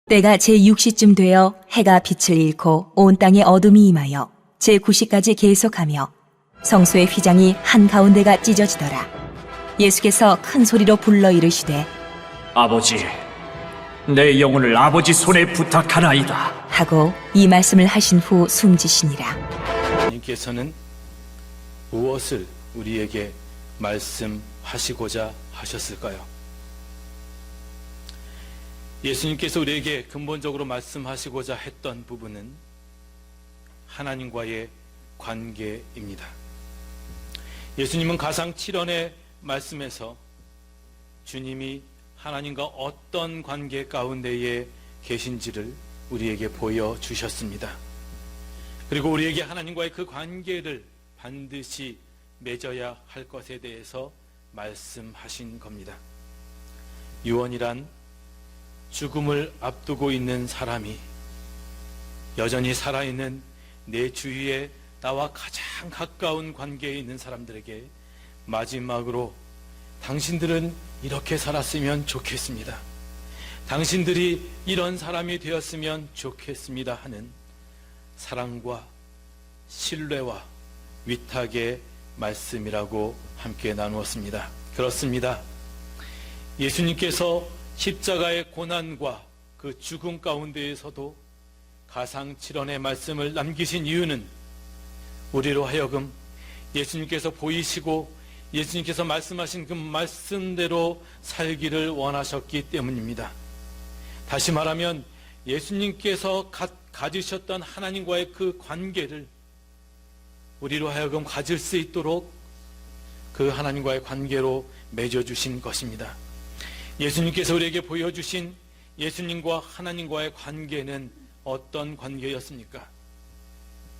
때가 제6시쯤 되어 해가 빛을 잃고 온 땅에 어둠이 임하여 제9시까지 계속하며 성소의 휘장이 한가운데가 찢어지더라. 예수께서 큰 소리로 불러 이르시되 아버지, 내 영혼을 아버지 손에 부탁하나이다. 하고 이 말씀을 하신 후 숨지시니라. 주님께서는 무엇을 우리에게 말씀하시고자 하셨을까요? 예수님께서 우리에게 근본적으로 말씀하시고자 했던 부분은 하나님과의 관계입니다. 예수님은 가상 7원의 말씀에서 주님이 하나님과 어떤 관계 가운데에 계신지를 우리에게 보여주셨습니다. 그리고 우리에게 하나님과의 그 관계를 반드시 맺어야 할 것에 대해서 말씀하신 겁니다. 유언이란 죽음을 앞두고 있는 사람이 여전히 살아있는 내 주위에 나와 가장 가까운 관계에 있는 사람들에게 마지막으로 당신들은 이렇게 살았으면 좋겠습니다. 당신들이 이런 사람이 되었으면 좋겠습니다 하는 사랑과 신뢰와 위탁의 말씀이라고 함께 나누었습니다. 그렇습니다. 예수님께서 십자가의 고난과 그 죽음 가운데에서도 가상칠언의 말씀을 남기신 이유는 우리로 하여금 예수님께서 보이시고 예수님께서 말씀하신 그 말씀대로 살기를 원하셨기 때문입니다. 다시 말하면 예수님께서 가지셨던 하나님과의 그 관계를 우리로 하여금 가질 수 있도록 그 하나님과의 관계로 맺어주신 것입니다. 예수님께서 우리에게 보여주신 예수님과 하나님과의 관계는 어떤 관계였습니까?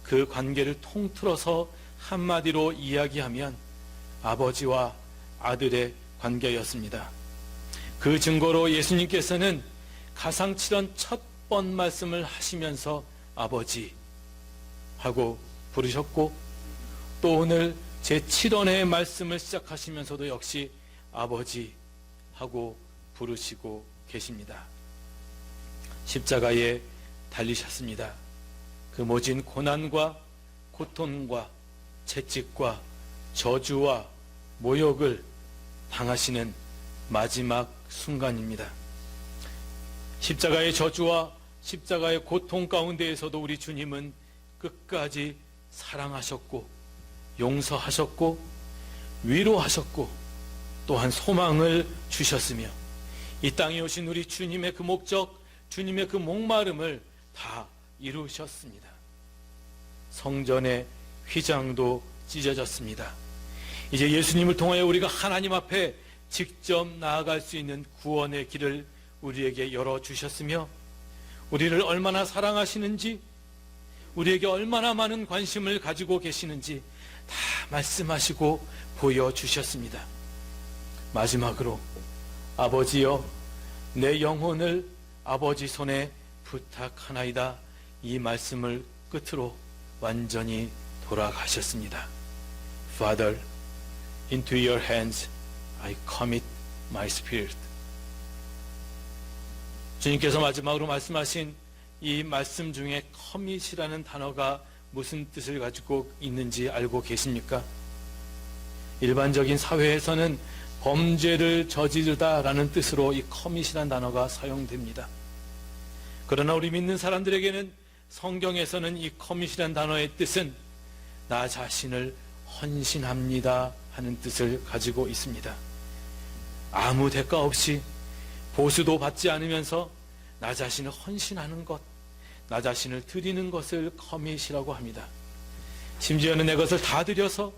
그 관계를 통틀어서 한마디로 이야기하면 아버지와 아들의 관계였습니다. 그 증거로 예수님께서는 가상칠언 첫 번 말씀을 하시면서 아버지 하고 부르셨고, 또 오늘 제7원의 말씀을 시작하시면서도 역시 아버지 하고 부르시고 계십니다. 십자가에 달리셨습니다. 그 모진 고난과 고통과 채찍과 저주와 모욕을 당하시는 마지막 순간입니다. 십자가의 저주와 십자가의 고통 가운데에서도 우리 주님은 끝까지 사랑하셨고 용서하셨고 위로하셨고 또한 소망을 주셨으며 이 땅에 오신 우리 주님의 그 목적, 주님의 그 목마름을 다 이루셨습니다. 성전의 휘장도 찢어졌습니다. 이제 예수님을 통하여 우리가 하나님 앞에 직접 나아갈 수 있는 구원의 길을 우리에게 열어주셨으며 우리를 얼마나 사랑하시는지, 우리에게 얼마나 많은 관심을 가지고 계시는지 다 말씀하시고 보여주셨습니다. 마지막으로 아버지여, 내 영혼을 아버지 손에 부탁하나이다, 이 말씀을 끝으로 완전히 돌아가셨습니다. Father, into your hands I commit my spirit. 주님께서 마지막으로 말씀하신 이 말씀 중에 커밋이라는 단어가 무슨 뜻을 가지고 있는지 알고 계십니까? 일반적인 사회에서는 범죄를 저지르다라는 뜻으로 이 커밋이라는 단어가 사용됩니다. 그러나 우리 믿는 사람들에게는 성경에서는 이 커밋이라는 단어의 뜻은 나 자신을 헌신합니다 하는 뜻을 가지고 있습니다. 아무 대가 없이 보수도 받지 않으면서 나 자신을 헌신하는 것, 나 자신을 드리는 것을 커밋이라고 합니다. 심지어는 내 것을 다 드려서,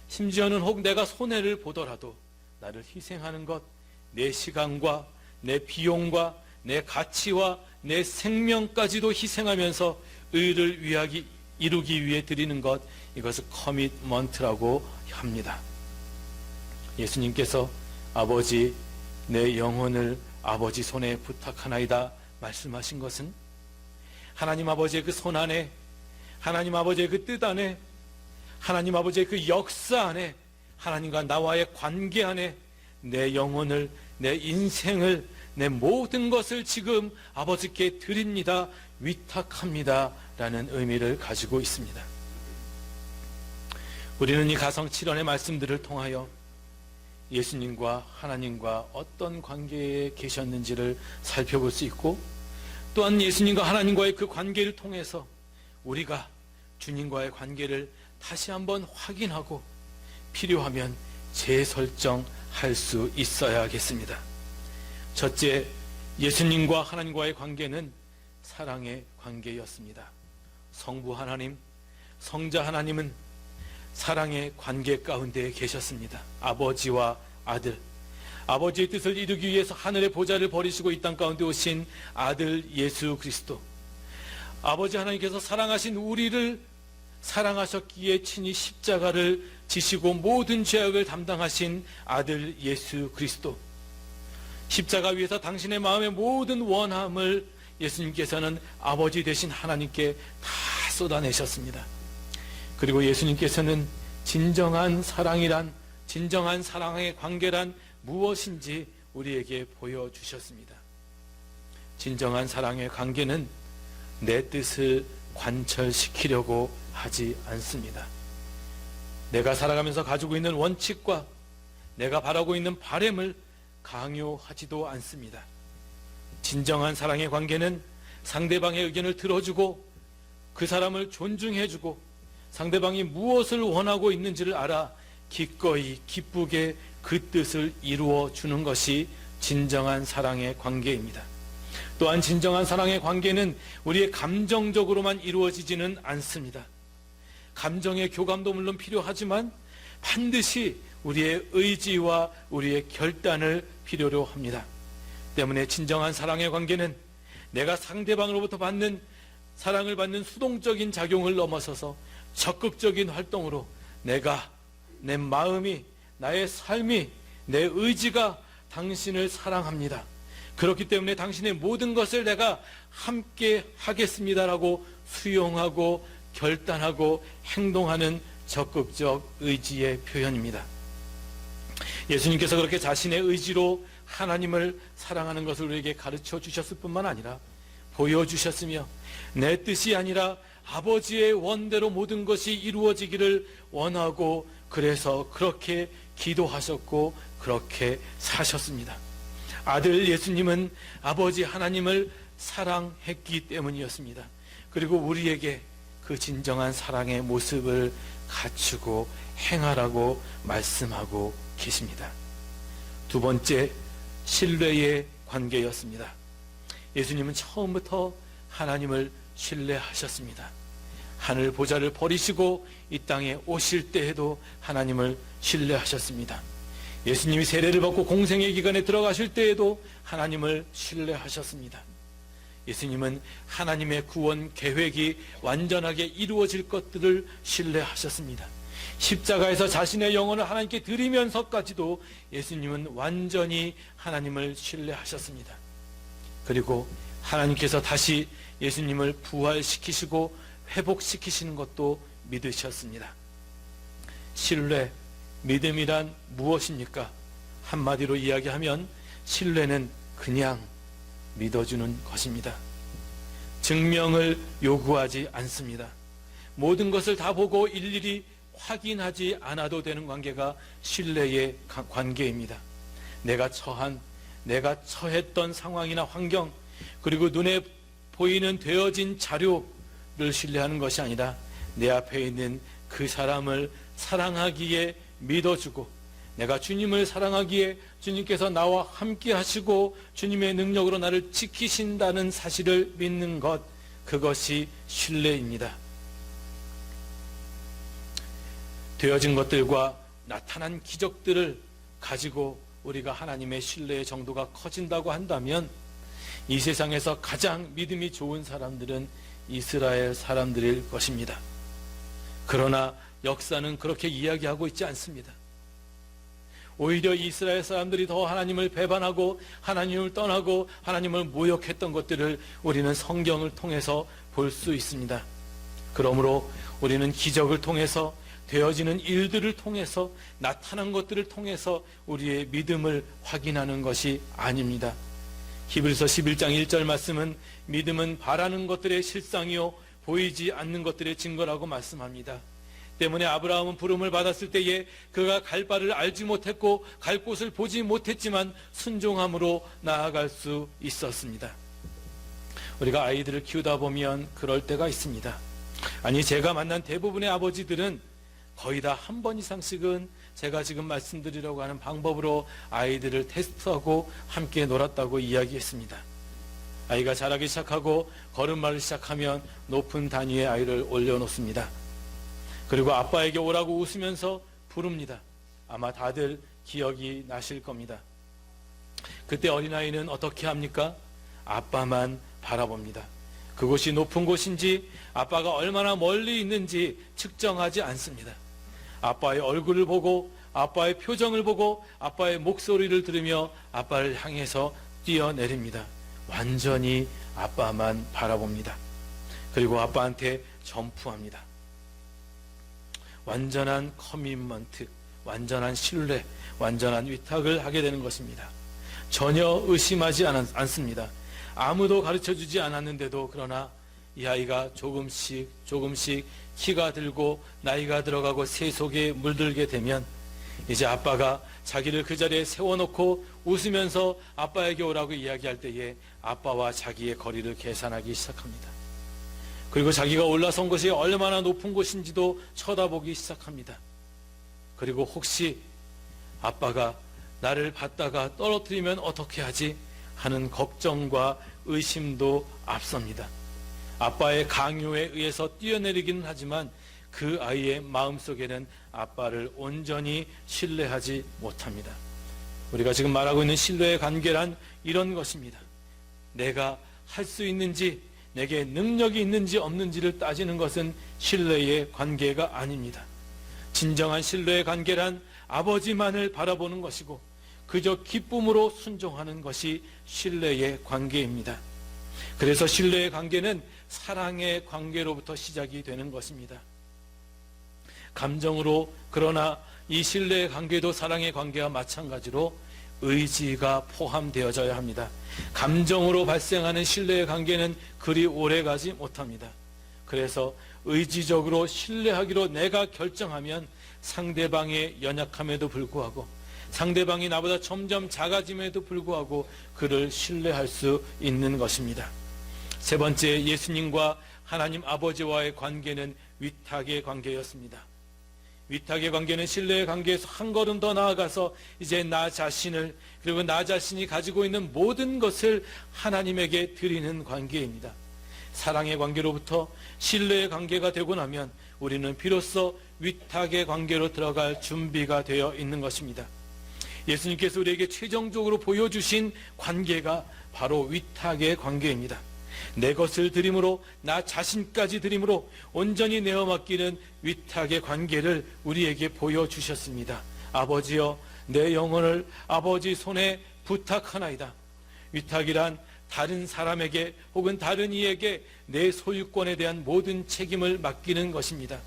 심지어는 혹 내가 손해를 보더라도 나를 희생하는 것, 내 시간과 내 비용과 내 가치와 내 생명까지도 희생하면서 의를 이루기 위해 드리는 것, 이것을 커밋먼트라고 합니다. 예수님께서 아버지, 내 영혼을 아버지 손에 부탁하나이다 말씀하신 것은 하나님 아버지의 그 손 안에, 하나님 아버지의 그 뜻 안에, 하나님 아버지의 그 역사 안에, 하나님과 나와의 관계 안에 내 영혼을, 내 인생을, 내 모든 것을 지금 아버지께 드립니다. 위탁합니다. 라는 의미를 가지고 있습니다. 우리는 이 가성 7원의 말씀들을 통하여 예수님과 하나님과 어떤 관계에 계셨는지를 살펴볼 수 있고, 또한 예수님과 하나님과의 그 관계를 통해서 우리가 주님과의 관계를 다시 한번 확인하고 필요하면 재설정할 수 있어야겠습니다. 첫째, 예수님과 하나님과의 관계는 사랑의 관계였습니다. 성부 하나님, 성자 하나님은 사랑의 관계 가운데 계셨습니다. 아버지와 아들, 아버지의 뜻을 이루기 위해서 하늘의 보좌를 버리시고 이 땅 가운데 오신 아들 예수 그리스도, 아버지 하나님께서 사랑하신 우리를 사랑하셨기에 친히 십자가를 지시고 모든 죄악을 담당하신 아들 예수 그리스도, 십자가 위에서 당신의 마음의 모든 원함을 예수님께서는 아버지 되신 하나님께 다 쏟아내셨습니다. 그리고 예수님께서는 진정한 사랑이란, 진정한 사랑의 관계란 무엇인지 우리에게 보여주셨습니다. 진정한 사랑의 관계는 내 뜻을 관철시키려고 하지 않습니다. 내가 살아가면서 가지고 있는 원칙과 내가 바라고 있는 바램을 강요하지도 않습니다. 진정한 사랑의 관계는 상대방의 의견을 들어주고 그 사람을 존중해주고 상대방이 무엇을 원하고 있는지를 알아 기꺼이 기쁘게 그 뜻을 이루어 주는 것이 진정한 사랑의 관계입니다. 또한 진정한 사랑의 관계는 우리의 감정적으로만 이루어지지는 않습니다. 감정의 교감도 물론 필요하지만 반드시 우리의 의지와 우리의 결단을 필요로 합니다. 때문에 진정한 사랑의 관계는 내가 상대방으로부터 받는 사랑을 받는 수동적인 작용을 넘어서서 적극적인 활동으로 내가, 내 마음이, 나의 삶이, 내 의지가 당신을 사랑합니다. 그렇기 때문에 당신의 모든 것을 내가 함께 하겠습니다라고 수용하고 결단하고 행동하는 적극적 의지의 표현입니다. 예수님께서 그렇게 자신의 의지로 하나님을 사랑하는 것을 우리에게 가르쳐 주셨을 뿐만 아니라 보여주셨으며, 내 뜻이 아니라 아버지의 원대로 모든 것이 이루어지기를 원하고 그래서 그렇게 기도하셨고 그렇게 사셨습니다. 아들 예수님은 아버지 하나님을 사랑했기 때문이었습니다. 그리고 우리에게 그 진정한 사랑의 모습을 갖추고 행하라고 말씀하고 계십니다. 두 번째, 신뢰의 관계였습니다. 예수님은 처음부터 하나님을 신뢰하셨습니다. 하늘 보좌를 버리시고 이 땅에 오실 때에도 하나님을 신뢰하셨습니다. 예수님이 세례를 받고 공생의 기간에 들어가실 때에도 하나님을 신뢰하셨습니다. 예수님은 하나님의 구원 계획이 완전하게 이루어질 것들을 신뢰하셨습니다. 십자가에서 자신의 영혼을 하나님께 드리면서까지도 예수님은 완전히 하나님을 신뢰하셨습니다. 그리고 하나님께서 다시 예수님을 부활시키시고 회복시키시는 것도 믿으셨습니다. 신뢰, 믿음이란 무엇입니까? 한마디로 이야기하면 신뢰는 그냥 믿어주는 것입니다. 증명을 요구하지 않습니다. 모든 것을 다 보고 일일이 확인하지 않아도 되는 관계가 신뢰의 관계입니다. 내가 처했던 상황이나 환경, 그리고 눈에 보이는 되어진 자료를 신뢰하는 것이 아니라 내 앞에 있는 그 사람을 사랑하기에 믿어주고, 내가 주님을 사랑하기에 주님께서 나와 함께 하시고 주님의 능력으로 나를 지키신다는 사실을 믿는 것, 그것이 신뢰입니다. 되어진 것들과 나타난 기적들을 가지고 우리가 하나님의 신뢰의 정도가 커진다고 한다면 이 세상에서 가장 믿음이 좋은 사람들은 이스라엘 사람들일 것입니다. 그러나 역사는 그렇게 이야기하고 있지 않습니다. 오히려 이스라엘 사람들이 더 하나님을 배반하고 하나님을 떠나고 하나님을 모욕했던 것들을 우리는 성경을 통해서 볼 수 있습니다. 그러므로 우리는 기적을 통해서, 되어지는 일들을 통해서, 나타난 것들을 통해서 우리의 믿음을 확인하는 것이 아닙니다. 히브리서 11장 1절 말씀은 믿음은 바라는 것들의 실상이요 보이지 않는 것들의 증거라고 말씀합니다. 때문에 아브라함은 부름을 받았을 때에 그가 갈 바를 알지 못했고 갈 곳을 보지 못했지만 순종함으로 나아갈 수 있었습니다. 우리가 아이들을 키우다 보면 그럴 때가 있습니다. 아니, 제가 만난 대부분의 아버지들은 거의 다 한 번 이상씩은 제가 지금 말씀드리려고 하는 방법으로 아이들을 테스트하고 함께 놀았다고 이야기했습니다. 아이가 자라기 시작하고 걸음마를 시작하면 높은 단위의 아이를 올려놓습니다. 그리고 아빠에게 오라고 웃으면서 부릅니다. 아마 다들 기억이 나실 겁니다. 그때 어린아이는 어떻게 합니까? 아빠만 바라봅니다. 그곳이 높은 곳인지 아빠가 얼마나 멀리 있는지 측정하지 않습니다. 아빠의 얼굴을 보고 아빠의 표정을 보고 아빠의 목소리를 들으며 아빠를 향해서 뛰어내립니다. 완전히 아빠만 바라봅니다. 그리고 아빠한테 점프합니다. 완전한 커미먼트, 완전한 신뢰, 완전한 위탁을 하게 되는 것입니다. 전혀 의심하지 않습니다. 아무도 가르쳐주지 않았는데도 그러나 이 아이가 조금씩 키가 들고 나이가 들어가고 새 속에 물들게 되면 이제 아빠가 자기를 그 자리에 세워놓고 웃으면서 아빠에게 오라고 이야기할 때에 아빠와 자기의 거리를 계산하기 시작합니다. 그리고 자기가 올라선 곳이 얼마나 높은 곳인지도 쳐다보기 시작합니다. 그리고 혹시 아빠가 나를 받다가 떨어뜨리면 어떻게 하지 하는 걱정과 의심도 앞섭니다. 아빠의 강요에 의해서 뛰어내리기는 하지만 그 아이의 마음속에는 아빠를 온전히 신뢰하지 못합니다. 우리가 지금 말하고 있는 신뢰의 관계란 이런 것입니다. 내가 할 수 있는지, 내게 능력이 있는지 없는지를 따지는 것은 신뢰의 관계가 아닙니다. 진정한 신뢰의 관계란 아버지만을 바라보는 것이고 그저 기쁨으로 순종하는 것이 신뢰의 관계입니다. 그래서 신뢰의 관계는 사랑의 관계로부터 시작이 되는 것입니다. 감정으로, 그러나 이 신뢰의 관계도 사랑의 관계와 마찬가지로 의지가 포함되어져야 합니다. 감정으로 발생하는 신뢰의 관계는 그리 오래가지 못합니다. 그래서 의지적으로 신뢰하기로 내가 결정하면 상대방의 연약함에도 불구하고 상대방이 나보다 점점 작아짐에도 불구하고 그를 신뢰할 수 있는 것입니다. 세 번째, 예수님과 하나님 아버지와의 관계는 위탁의 관계였습니다. 위탁의 관계는 신뢰의 관계에서 한 걸음 더 나아가서 이제 나 자신을, 그리고 나 자신이 가지고 있는 모든 것을 하나님에게 드리는 관계입니다. 사랑의 관계로부터 신뢰의 관계가 되고 나면 우리는 비로소 위탁의 관계로 들어갈 준비가 되어 있는 것입니다. 예수님께서 우리에게 최종적으로 보여주신 관계가 바로 위탁의 관계입니다. 내 것을 드림으로, 나 자신까지 드림으로 온전히 내어 맡기는 위탁의 관계를 우리에게 보여주셨습니다. 아버지여, 내 영혼을 아버지 손에 부탁하나이다. 위탁이란 다른 사람에게 혹은 다른 이에게 내 소유권에 대한 모든 책임을 맡기는 것입니다.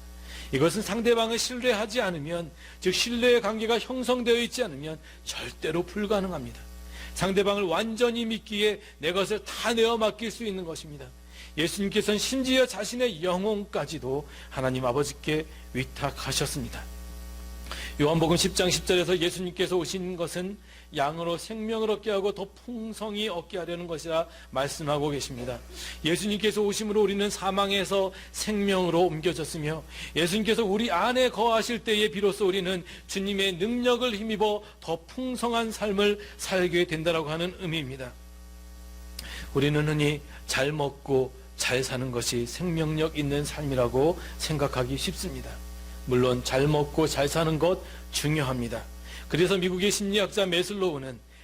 이것은 상대방을 신뢰하지 않으면, 즉 신뢰의 관계가 형성되어 있지 않으면 절대로 불가능합니다. 상대방을 완전히 믿기에 내 것을 다 내어 맡길 수 있는 것입니다. 예수님께서는 심지어 자신의 영혼까지도 하나님 아버지께 위탁하셨습니다. 요한복음 10장 10절에서 예수님께서 오신 것은 양으로 생명을 얻게 하고 더 풍성히 얻게 하려는 것이라 말씀하고 계십니다. 예수님께서 오심으로 우리는 사망에서 생명으로 옮겨졌으며 예수님께서 우리 안에 거하실 때에 비로소 우리는 주님의 능력을 힘입어 더 풍성한 삶을 살게 된다라고 하는 의미입니다. 우리는 흔히 잘 먹고 잘 사는 것이 생명력 있는 삶이라고 생각하기 쉽습니다. 물론 잘 먹고 잘 사는 것 중요합니다. 그래서 미국의 심리학자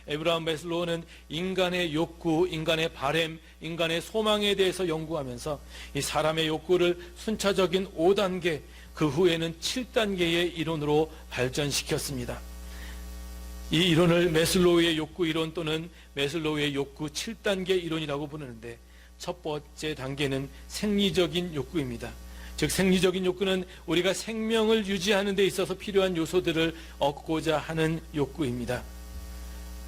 에브라함 매슬로우는 인간의 욕구, 인간의 바램, 인간의 소망에 대해서 연구하면서 이 사람의 욕구를 순차적인 5단계, 그 후에는 7단계의 이론으로 발전시켰습니다. 이 이론을 매슬로우의 욕구 이론 또는 매슬로우의 욕구 7단계 이론이라고 부르는데, 첫 번째 단계는 생리적인 욕구입니다. 즉 생리적인 욕구는 우리가 생명을 유지하는 데 있어서 필요한 요소들을 얻고자 하는 욕구입니다.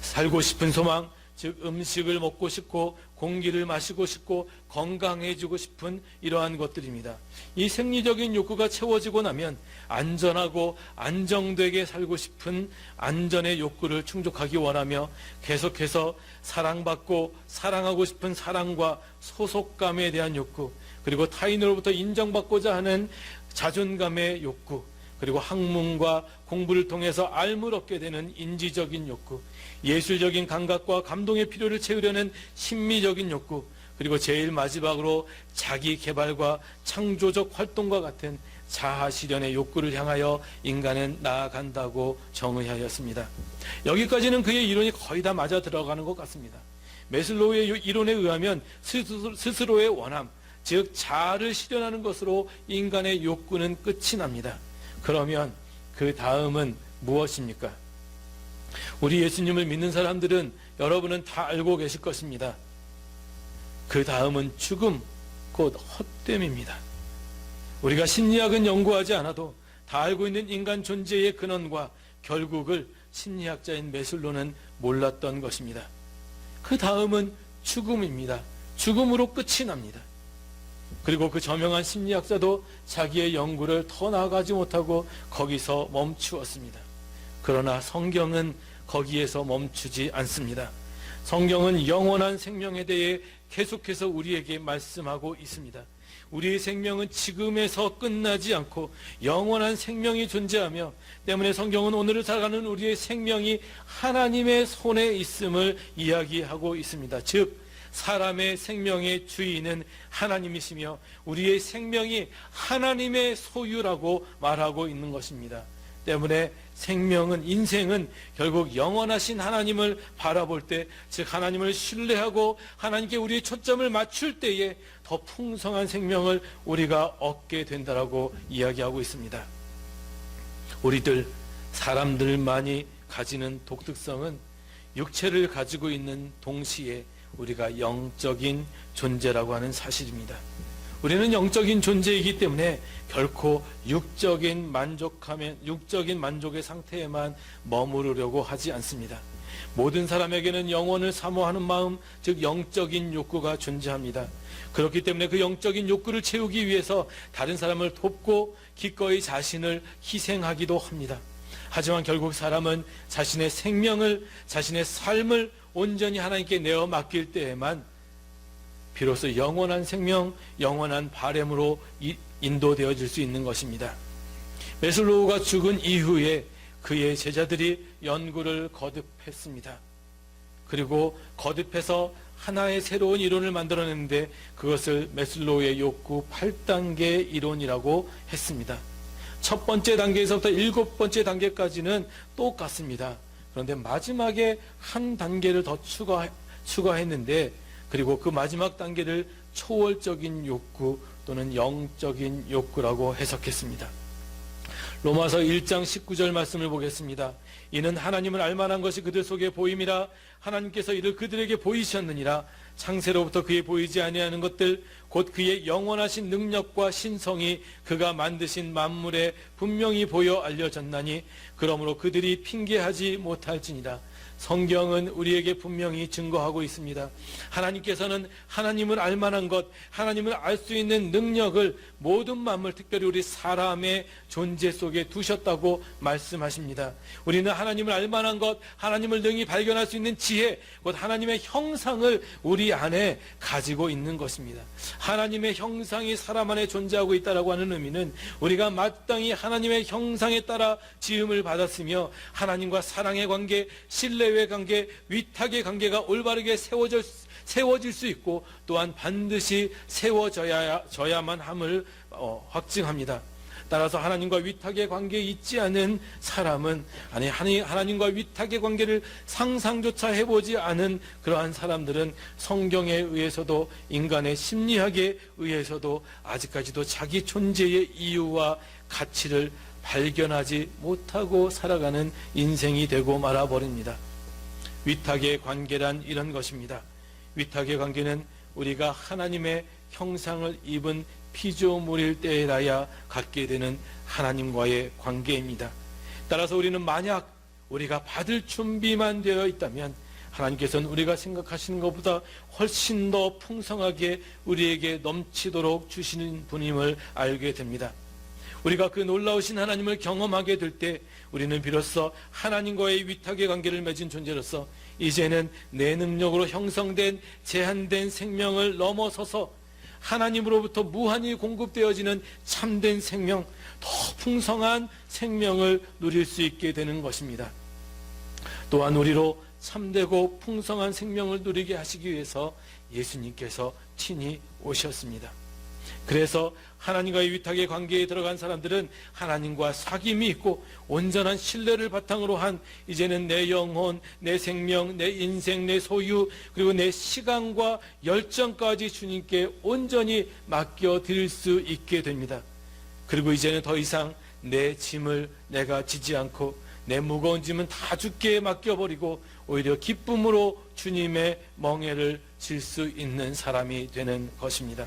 살고 싶은 소망, 즉 음식을 먹고 싶고 공기를 마시고 싶고 건강해지고 싶은 이러한 것들입니다. 이 생리적인 욕구가 채워지고 나면 안전하고 안정되게 살고 싶은 안전의 욕구를 충족하기 원하며 계속해서 사랑받고 사랑하고 싶은 사랑과 소속감에 대한 욕구, 그리고 타인으로부터 인정받고자 하는 자존감의 욕구, 그리고 학문과 공부를 통해서 알물 얻게 되는 인지적인 욕구, 예술적인 감각과 감동의 필요를 채우려는 심미적인 욕구, 그리고 제일 마지막으로 자기 개발과 창조적 활동과 같은 자아 실현의 욕구를 향하여 인간은 나아간다고 정의하였습니다. 여기까지는 그의 이론이 거의 다 맞아 들어가는 것 같습니다. 메슬로우의 이론에 의하면 스스로의 원함, 즉 자아를 실현하는 것으로 인간의 욕구는 끝이 납니다. 그러면 그 다음은 무엇입니까? 우리 예수님을 믿는 사람들은 여러분은 다 알고 계실 것입니다. 그 다음은 죽음, 곧 헛됨입니다. 우리가 심리학은 연구하지 않아도 다 알고 있는 인간 존재의 근원과 결국을 심리학자인 메슬로는 몰랐던 것입니다. 그 다음은 죽음입니다. 죽음으로 끝이 납니다. 그리고 그 저명한 심리학자도 자기의 연구를 더 나아가지 못하고 거기서 멈추었습니다. 그러나 성경은 거기에서 멈추지 않습니다. 성경은 영원한 생명에 대해 계속해서 우리에게 말씀하고 있습니다. 우리의 생명은 지금에서 끝나지 않고 영원한 생명이 존재하며, 때문에 성경은 오늘을 살아가는 우리의 생명이 하나님의 손에 있음을 이야기하고 있습니다. 즉 사람의 생명의 주인은 하나님이시며 우리의 생명이 하나님의 소유라고 말하고 있는 것입니다. 때문에 생명은, 인생은 결국 영원하신 하나님을 바라볼 때, 즉 하나님을 신뢰하고 하나님께 우리의 초점을 맞출 때에 더 풍성한 생명을 우리가 얻게 된다라고 이야기하고 있습니다. 우리들 사람들만이 가지는 독특성은 육체를 가지고 있는 동시에 우리가 영적인 존재라고 하는 사실입니다. 우리는 영적인 존재이기 때문에 결코 육적인 만족의 상태에만 머무르려고 하지 않습니다. 모든 사람에게는 영혼을 사모하는 마음, 즉 영적인 욕구가 존재합니다. 그렇기 때문에 그 영적인 욕구를 채우기 위해서 다른 사람을 돕고 기꺼이 자신을 희생하기도 합니다. 하지만 결국 사람은 자신의 생명을, 자신의 삶을 온전히 하나님께 내어 맡길 때에만 비로소 영원한 생명, 영원한 바램으로 인도되어질 수 있는 것입니다. 메슬로우가 죽은 이후에 그의 제자들이 연구를 거듭했습니다. 그리고 거듭해서 하나의 새로운 이론을 만들어냈는데 그것을 메슬로우의 욕구 8단계 이론이라고 했습니다. 첫 번째 단계에서부터 7번째 단계까지는 똑같습니다. 그런데 마지막에 한 단계를 더 추가했는데, 그리고 그 마지막 단계를 초월적인 욕구 또는 영적인 욕구라고 해석했습니다. 로마서 1장 19절 말씀을 보겠습니다. 이는 하나님을 알만한 것이 그들 속에 보임이라. 하나님께서 이를 그들에게 보이셨느니라. 창세로부터 그에 보이지 아니하는 것들 곧 그의 영원하신 능력과 신성이 그가 만드신 만물에 분명히 보여 알려졌나니 그러므로 그들이 핑계하지 못할지니라. 성경은 우리에게 분명히 증거하고 있습니다. 하나님께서는 하나님을 알만한 것, 하나님을 알 수 있는 능력을 모든 만물, 특별히 우리 사람의 존재 속에 두셨다고 말씀하십니다. 우리는 하나님을 알만한 것, 하나님을 능히 발견할 수 있는 지혜, 곧 하나님의 형상을 우리 안에 가지고 있는 것입니다. 하나님의 형상이 사람 안에 존재하고 있다고 하는 의미는 우리가 마땅히 하나님의 형상에 따라 지음을 받았으며 하나님과 사랑의 관계, 신뢰의 관계, 위탁의 관계가 올바르게 세워질 수 있고 또한 반드시 세워져야만 함을 확증합니다. 따라서 하나님과 위탁의 관계에 있지 않은 사람은, 하나님과 위탁의 관계를 상상조차 해보지 않은 그러한 사람들은 성경에 의해서도 인간의 심리학에 의해서도 아직까지도 자기 존재의 이유와 가치를 발견하지 못하고 살아가는 인생이 되고 말아버립니다. 위탁의 관계란 이런 것입니다. 위탁의 관계는 우리가 하나님의 형상을 입은 피조물일 때에라야 갖게 되는 하나님과의 관계입니다. 따라서 우리는 만약 우리가 받을 준비만 되어 있다면 하나님께서는 우리가 생각하시는 것보다 훨씬 더 풍성하게 우리에게 넘치도록 주시는 분임을 알게 됩니다. 우리가 그 놀라우신 하나님을 경험하게 될 때 우리는 비로소 하나님과의 위탁의 관계를 맺은 존재로서 이제는 내 능력으로 형성된 제한된 생명을 넘어서서 하나님으로부터 무한히 공급되어지는 참된 생명, 더 풍성한 생명을 누릴 수 있게 되는 것입니다. 또한 우리로 참되고 풍성한 생명을 누리게 하시기 위해서 예수님께서 친히 오셨습니다. 그래서 하나님과의 위탁의 관계에 들어간 사람들은 하나님과 사귐이 있고 온전한 신뢰를 바탕으로 한 이제는 내 영혼, 내 생명, 내 인생, 내 소유, 그리고 내 시간과 열정까지 주님께 온전히 맡겨드릴 수 있게 됩니다. 그리고 이제는 더 이상 내 짐을 내가 지지 않고 내 무거운 짐은 다 주께 맡겨버리고 오히려 기쁨으로 주님의 멍에를 질 수 있는 사람이 되는 것입니다.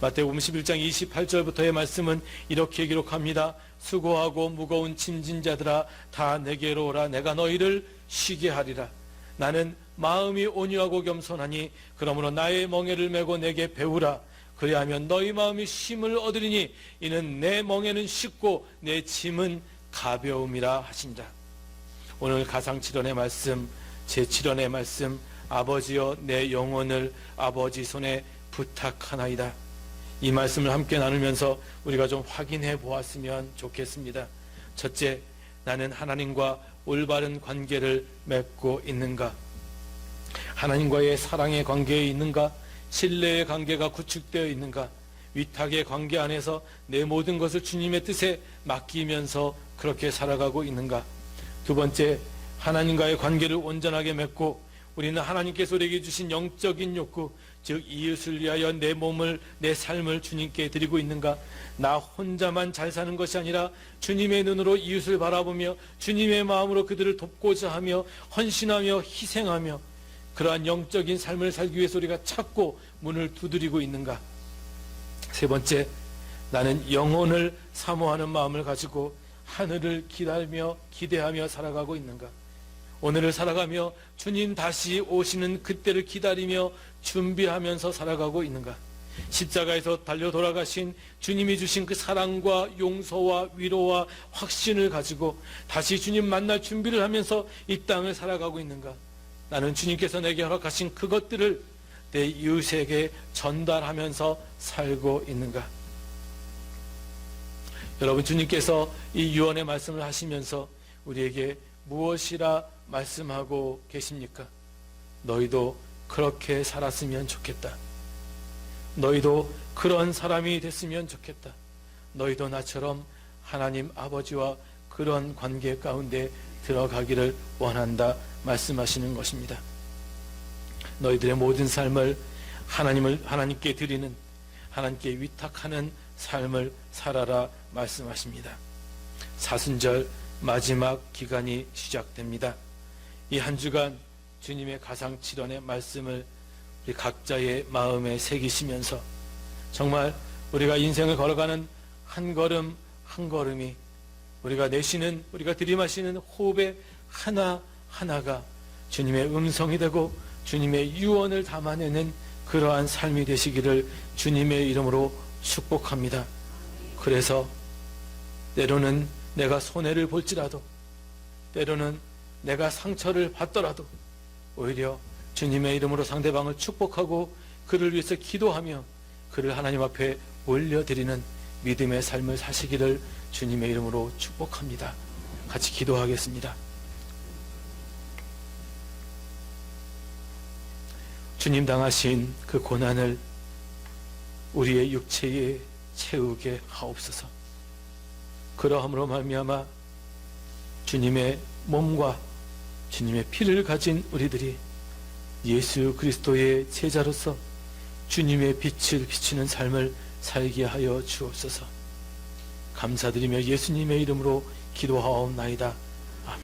마태복음 11장 28절부터의 말씀은 이렇게 기록합니다. 수고하고 무거운 짐진 자들아 다 내게로 오라. 내가 너희를 쉬게 하리라. 나는 마음이 온유하고 겸손하니 그러므로 나의 멍에를 메고 내게 배우라. 그리하면 너희 마음이 쉼을 얻으리니 이는 내 멍에는 쉽고 내 짐은 가벼움이라 하신다. 오늘 가상칠언의 말씀, 제7언의 말씀, 아버지여 내 영혼을 아버지 손에 부탁하나이다. 이 말씀을 함께 나누면서 우리가 좀 확인해 보았으면 좋겠습니다. 첫째, 나는 하나님과 올바른 관계를 맺고 있는가? 하나님과의 사랑의 관계에 있는가? 신뢰의 관계가 구축되어 있는가? 위탁의 관계 안에서 내 모든 것을 주님의 뜻에 맡기면서 그렇게 살아가고 있는가? 두 번째, 하나님과의 관계를 온전하게 맺고 우리는 하나님께서 우리에게 주신 영적인 욕구, 즉 이웃을 위하여 내 몸을, 내 삶을 주님께 드리고 있는가? 나 혼자만 잘 사는 것이 아니라 주님의 눈으로 이웃을 바라보며 주님의 마음으로 그들을 돕고자 하며 헌신하며 희생하며 그러한 영적인 삶을 살기 위해서 우리가 찾고 문을 두드리고 있는가? 세 번째, 나는 영혼을 사모하는 마음을 가지고 하늘을 기다리며 기대하며 살아가고 있는가? 오늘을 살아가며 주님 다시 오시는 그때를 기다리며 준비하면서 살아가고 있는가? 십자가에서 달려 돌아가신 주님이 주신 그 사랑과 용서와 위로와 확신을 가지고 다시 주님 만날 준비를 하면서 이 땅을 살아가고 있는가? 나는 주님께서 내게 허락하신 그것들을 내 이웃에게 전달하면서 살고 있는가? 여러분, 주님께서 이 유언의 말씀을 하시면서 우리에게 무엇이라 말씀하고 계십니까? 너희도 그렇게 살았으면 좋겠다. 너희도 그런 사람이 됐으면 좋겠다. 너희도 나처럼 하나님 아버지와 그런 관계 가운데 들어가기를 원한다 말씀하시는 것입니다. 너희들의 모든 삶을 하나님께 드리는, 하나님께 위탁하는 삶을 살아라 말씀하십니다. 사순절 마지막 기간이 시작됩니다. 이 한 주간 주님의 가상칠언의 말씀을 우리 각자의 마음에 새기시면서 정말 우리가 인생을 걸어가는 한 걸음 한 걸음이 우리가 내쉬는, 우리가 들이마시는 호흡의 하나하나가 주님의 음성이 되고 주님의 유언을 담아내는 그러한 삶이 되시기를 주님의 이름으로 축복합니다. 그래서 때로는 내가 손해를 볼지라도, 때로는 내가 상처를 받더라도 오히려 주님의 이름으로 상대방을 축복하고 그를 위해서 기도하며 그를 하나님 앞에 올려드리는 믿음의 삶을 사시기를 주님의 이름으로 축복합니다. 같이 기도하겠습니다. 주님 당하신 그 고난을 우리의 육체에 채우게 하옵소서. 그러함으로 말미암아 주님의 몸과 주님의 피를 가진 우리들이 예수 그리스도의 제자로서 주님의 빛을 비추는 삶을 살게 하여 주옵소서. 감사드리며 예수님의 이름으로 기도하옵나이다.